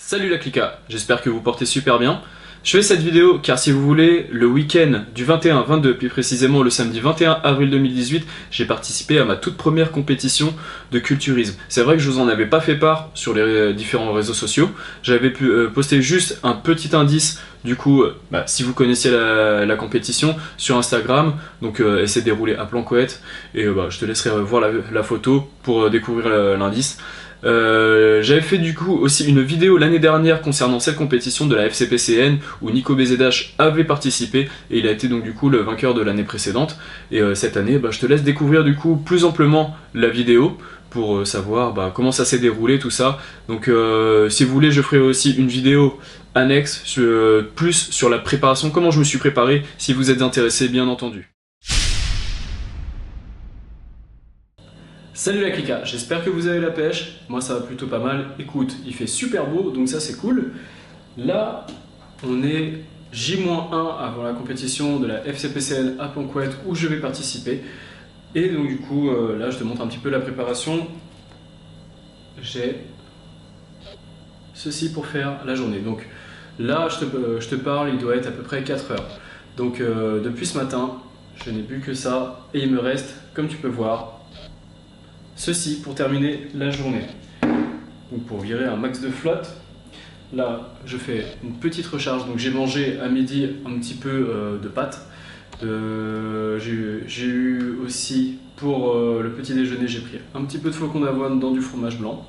Salut la clica, j'espère que vous portez super bien. Je fais cette vidéo car si vous voulez, le week-end du 21-22, plus précisément le samedi 21 avril 2018, j'ai participé à ma toute première compétition de culturisme. C'est vrai que je vous en avais pas fait part sur les différents réseaux sociaux. J'avais pu poster juste un petit indice, du coup, si vous connaissiez la compétition, sur Instagram. Donc elle s'est déroulée à Plancoët et je te laisserai voir la photo pour découvrir l'indice. J'avais fait du coup aussi une vidéo l'année dernière concernant cette compétition de la FCPCN où Nico BZH avait participé et il a été donc du coup le vainqueur de l'année précédente. Et cette année, je te laisse découvrir du coup plus amplement la vidéo pour savoir comment ça s'est déroulé tout ça. Donc si vous voulez, je ferai aussi une vidéo annexe plus sur la préparation, comment je me suis préparé, si vous êtes intéressé bien entendu. Salut la clica, j'espère que vous avez la pêche, moi ça va plutôt pas mal. Écoute, il fait super beau, donc ça c'est cool. Là, on est J-1 avant la compétition de la FCPCN à Plancoët où je vais participer. Et donc du coup, là je te montre un petit peu la préparation. J'ai ceci pour faire la journée. Donc là, je te parle, il doit être à peu près 4 heures. Donc depuis ce matin, je n'ai bu que ça et il me reste, comme tu peux voir, ceci pour terminer la journée. Donc pour virer un max de flotte, là je fais une petite recharge. Donc j'ai mangé à midi un petit peu de pâtes. J'ai eu aussi pour le petit déjeuner, j'ai pris un petit peu de flocons d'avoine dans du fromage blanc.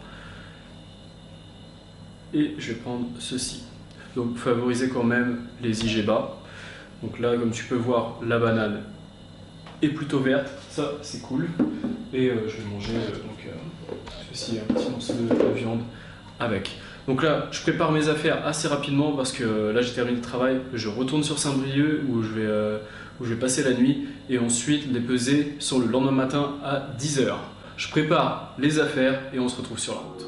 Et je vais prendre ceci. Donc favoriser quand même les IG bas. Donc là, comme tu peux voir, la banane est plutôt verte, ça c'est cool. Et je vais manger ceci, un petit morceau de viande avec. Donc là, je prépare mes affaires assez rapidement parce que là j'ai terminé le travail. Je retourne sur Saint-Brieuc où je vais passer la nuit et ensuite les peser sur le lendemain matin à 10 h. Je prépare les affaires et on se retrouve sur la route.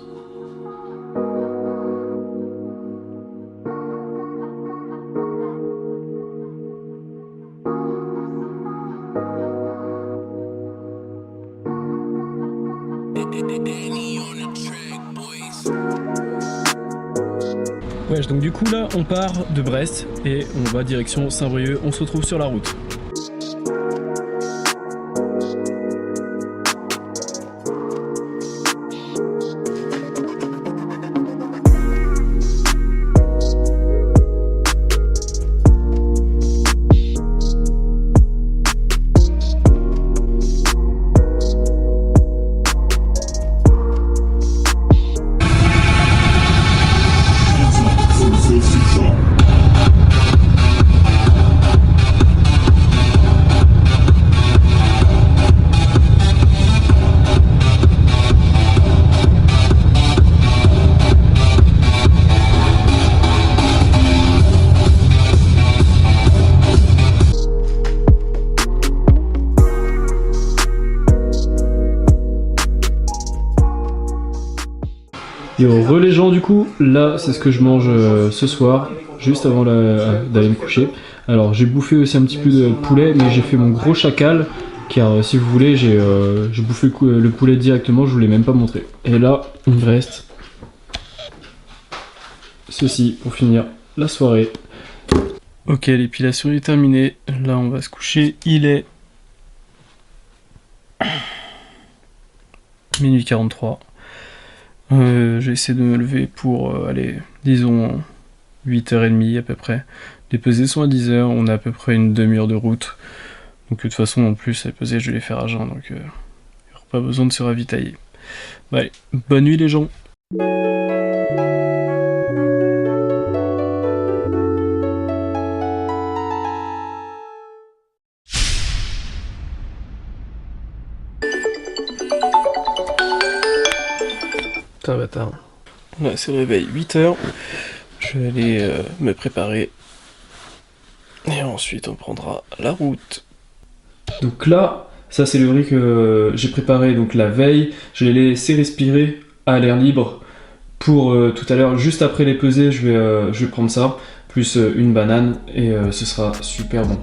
Ouais, donc du coup là on part de Brest et on va direction Saint-Brieuc, on se retrouve sur la route. Et au relais Jean du coup, là c'est ce que je mange ce soir, juste avant d'aller me coucher. Alors j'ai bouffé aussi un petit peu de poulet, mais j'ai fait mon gros chacal, car si vous voulez j'ai bouffé le poulet directement, je vous l'ai même pas montré. Et là il me reste ceci pour finir la soirée. Ok, l'épilation est terminée, là on va se coucher, il est minuit 43. J'ai essayé de me lever pour, disons 8h30 à peu près. Les pesées sont à 10 h, on a à peu près une demi-heure de route. Donc de toute façon, en plus, les pesées, je vais les faire à jeun, donc il n'y aura pas besoin de se ravitailler. Allez, bonne nuit les gens. Putain bâtard. Là c'est le réveil 8 h. Je vais aller me préparer. Et ensuite on prendra la route. Donc là, ça c'est le riz que j'ai préparé donc la veille. Je l'ai laissé respirer à l'air libre pour tout à l'heure. Juste après les pesées, je vais prendre ça. Plus une banane et ce sera super bon.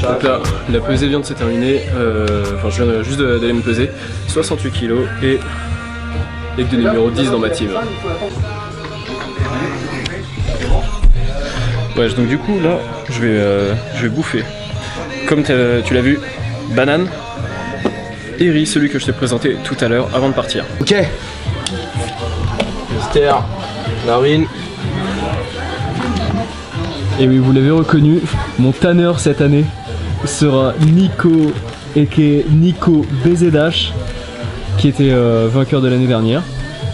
Donc là, la pesée vient de se terminer, enfin je viens juste d'aller me peser, 68 kg et avec de numéro 10 dans ma team. Ouais, donc du coup là, je vais bouffer, comme tu l'as vu, banane et riz, celui que je t'ai présenté tout à l'heure avant de partir. Ok. Mister Darwin. Et oui, vous l'avez reconnu, mon tanner cette année sera Nico, aka Nico BZH, qui était vainqueur de l'année dernière.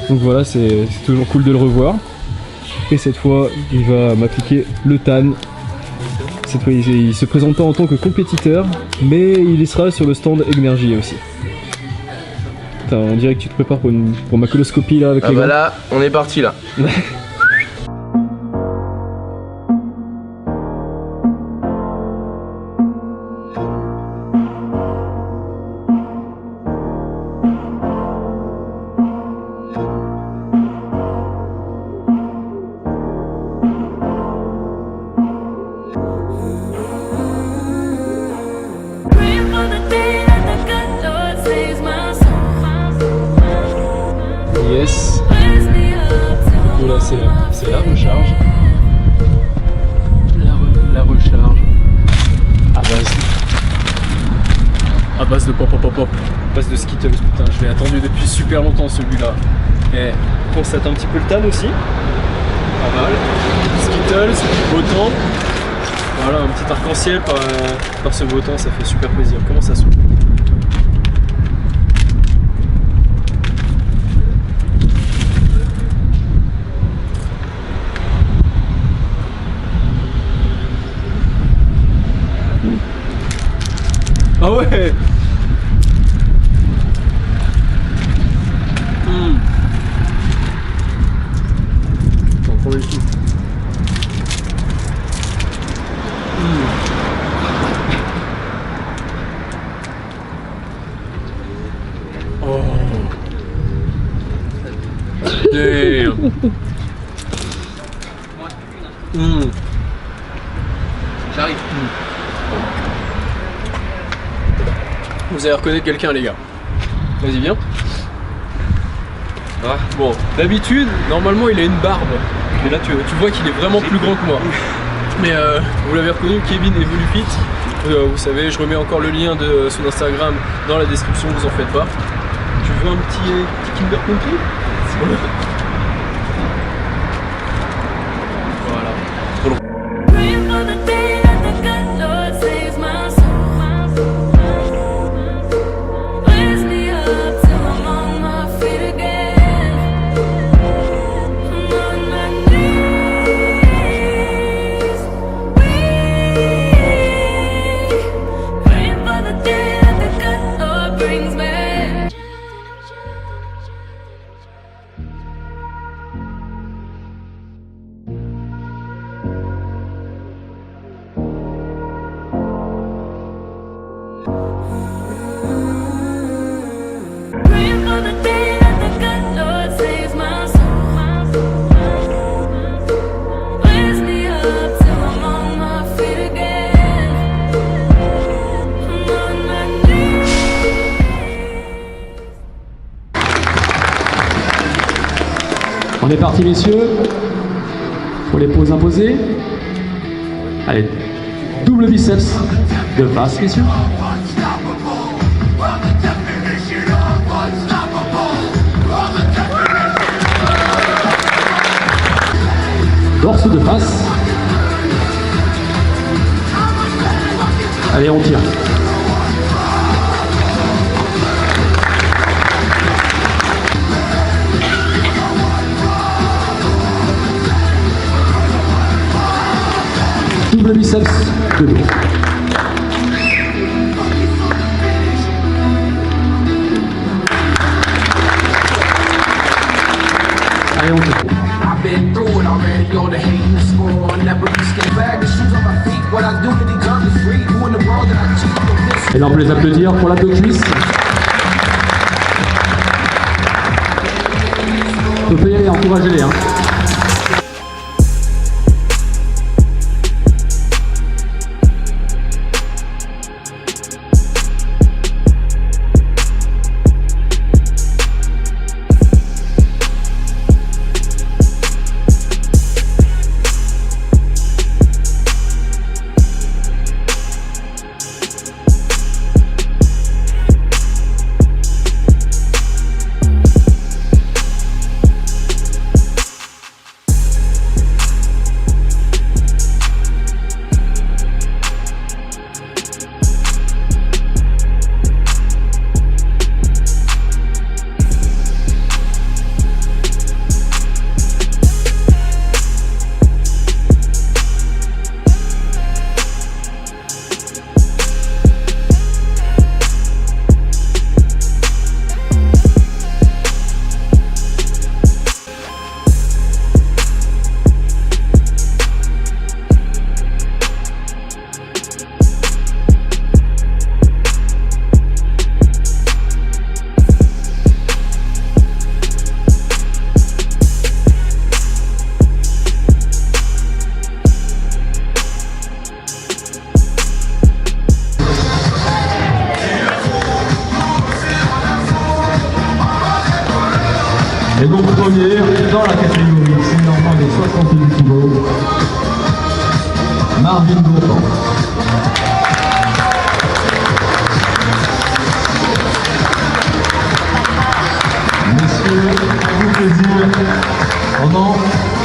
Donc voilà, c'est toujours cool de le revoir. Et cette fois, il va m'appliquer le tan. Cette fois, il se présente pas en tant que compétiteur, mais il y sera sur le stand Egnergy aussi. Putain, on dirait que tu te prépares pour ma coloscopie là avec les gants. Ah bah là, on est parti là. Yes. Du coup là c'est la recharge. La recharge. À base de pop pop pop pop. À base de Skittles, putain, je l'ai attendu depuis super longtemps celui-là. Et on constate un petit peu le tan aussi. Pas mal. Skittles, beau temps. Voilà, un petit arc-en-ciel par ce beau temps, ça fait super plaisir. Comment ça s'ouvre? Ah ouais. On prend le coup. Oh. Damn. J'arrive. Vous allez reconnaître quelqu'un, les gars. Vas-y, viens. Ah. Bon, d'habitude, normalement, il a une barbe. Mais là, tu vois qu'il est vraiment plus grand que moi. Mais vous l'avez reconnu, Kevin Evolufit. Vous savez, je remets encore le lien de son Instagram dans la description, vous en faites pas. Tu veux un petit Kinder Country? Voilà. On est parti, messieurs, pour les poses imposées. Allez, double biceps de face, messieurs. Torse de face. Allez, on tire. Double biceps de dos. Allez, on tire. Et là on peut les applaudir pour l'abdo cuisse. On peut y aller, encouragez-les. Hein. Et donc premier dans la catégorie senior de 68 kg, Marvin Gourmand. Messieurs, faites-vous plaisir pendant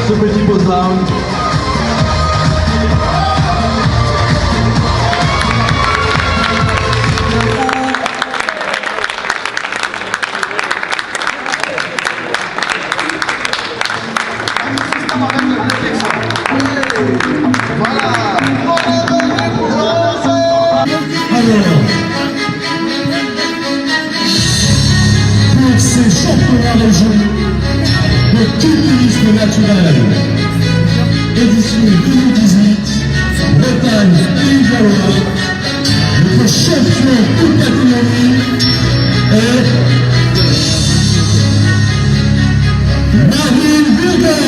ce petit pose-là. Pour ces championnats régionaux de culturisme naturel, édition 2018, Bretagne et Gaulois, notre champion toute catégorie est Marvin Gourmand.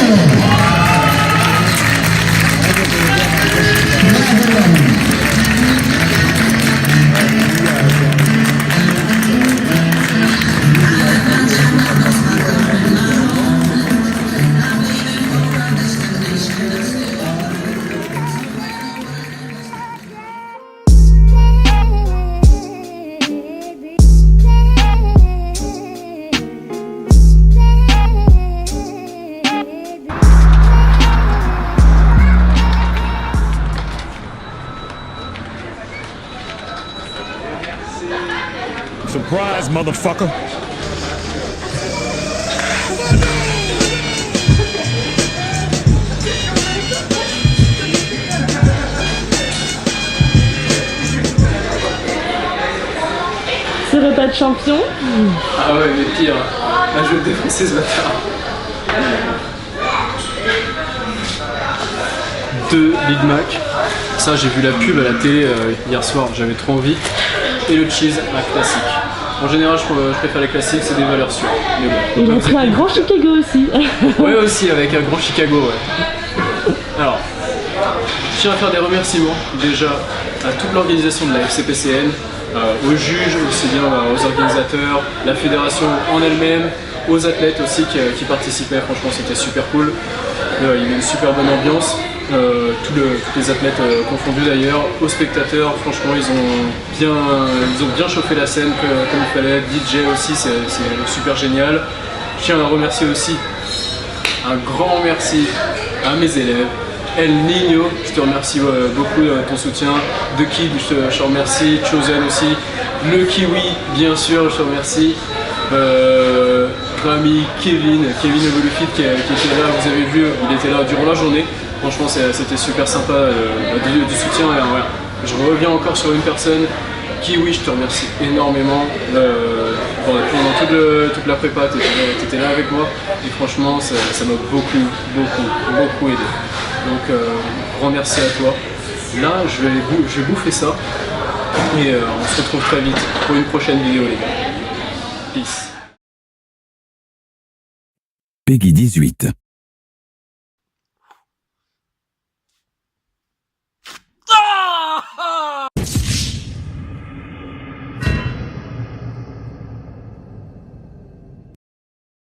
Surprise, motherfucker. Ce repas de champion. Ah ouais, mais pire. Là, je vais le défoncer ce bâtard. 2 Big Mac. Ça, j'ai vu la pub à la télé hier soir, j'avais trop envie. Et le cheese, un classique. En général, je préfère les classiques, c'est des valeurs sûres. Mais bon, Il a pris un grand Chicago aussi. Ouais, aussi, avec un grand Chicago, ouais. Alors, je tiens à faire des remerciements, déjà, à toute l'organisation de la FCPCN, aux juges, aussi bien aux organisateurs, la fédération en elle-même, aux athlètes aussi qui participaient. Franchement, c'était super cool. Il y avait une super bonne ambiance. Tous les athlètes confondus d'ailleurs, aux spectateurs, franchement ils ont bien chauffé la scène comme il fallait. DJ aussi, c'est super génial. Je tiens à remercier aussi, un grand merci à mes élèves. El Nino, je te remercie beaucoup de ton soutien. The Kid, je te remercie. Chosen aussi. Le Kiwi, bien sûr, je te remercie. Rami, Kevin Evolufit qui était là, vous avez vu, il était là durant la journée. Franchement, c'était super sympa du soutien. Et, voilà. Je reviens encore sur une personne. Kiwi, je te remercie énormément. Pendant toute la prépa, tu étais là avec moi. Et franchement, ça m'a beaucoup aidé. Donc, grand merci à toi. Là, je vais bouffer ça. Et on se retrouve très vite pour une prochaine vidéo, les gars. Peace. Peggy 18.